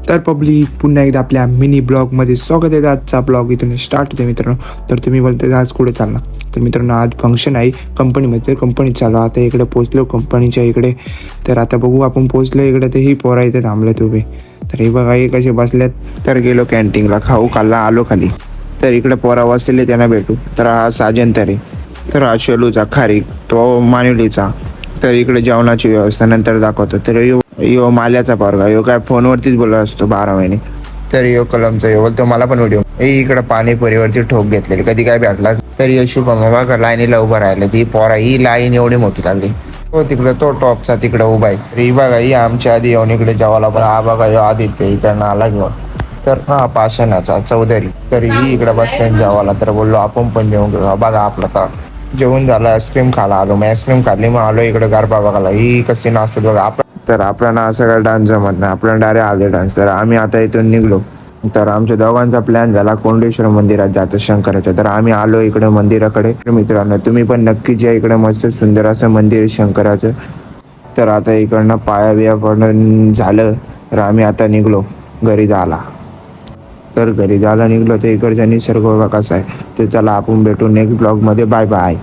तर पब्लिक पुन्हा एकदा आपल्या मिनी ब्लॉगमध्ये स्वागत आहे. आजचा ब्लॉग इथून स्टार्ट होते मित्रांनो. तर तुम्ही बोलता आज कुठे चालला, तर मित्रांनो आज फंक्शन आहे कंपनीमध्ये. तर कंपनीत चालू आता इकडे पोचलो कंपनीच्या इकडे. तर आता बघू आपण पोचलो इकडे, तर ही पोरा इथे थांबलेत उभे. तर हे बघा हे कसे बसलेत. तर गेलो कॅन्टीनला, खाऊ खाल्ला, आलो खाली. तर इकडे पोरा बसलेले त्यांना भेटू. तर हा साजन तरे, तर हा शेलूचा खारीक, तो मानिवलीचा. तर इकडे जेवणाची व्यवस्था नंतर दाखवतो. तर यो माल्याचा पोरगा, यो काय फोनवरतीच बोलत असतो 12 महिने. तर यो कलमचा यो बोलतो मला पण व्हिडिओ. इकडे पाणीपुरीवरती ठोक घेतलेली, कधी काय भेटला. तर यो शुभम बघा लाईनीला उभं राहिलं. ती पोरा ही लाईन एवढी मोठी लागली. तो तिकडे तो टॉपचा तिकडे उभा आहे. तर ही बघा ही आमच्या आधी येऊन इकडे जेवायला. पण हा बघा यो आदित्य इकडनं आला घेऊन. तर हा पाषाणाचा चौधरी. तर ही इकडे बसल्या जेवायला. तर बोललो आपण पण जेवून घेऊ. बघा आपलं तर जेवण झालं, आईस्क्रीम खायला आलो. मग आईस्क्रीम खाल्ली, मग आलो इकडे गरबा बघायला. ही कशी नाचतात बघा. आपण तर आपल्याला असं काय डान्स जमत नाही, आपल्याला डायरेक्ट आले डान्स. तर आम्ही आता इथून निघलो. तर आमच्या दोघांचा प्लॅन झाला कोंडेश्वर मंदिरात जायचं शंकराच्या. तर आम्ही आलो इकडे मंदिराकडे. मित्रांनो तुम्ही पण नक्कीच या इकडे, मस्त सुंदर असं मंदिर शंकराचं. तर आता इकडनं पाया बिया पडून झालं. तर आम्ही आता निघलो घरी जायला. तर घरी जायला निघलो. तर इकडचा निसर्ग बघा कसा आहे. तर चला आपण भेटू नेक्स्ट ब्लॉगमध्ये. Bye bye.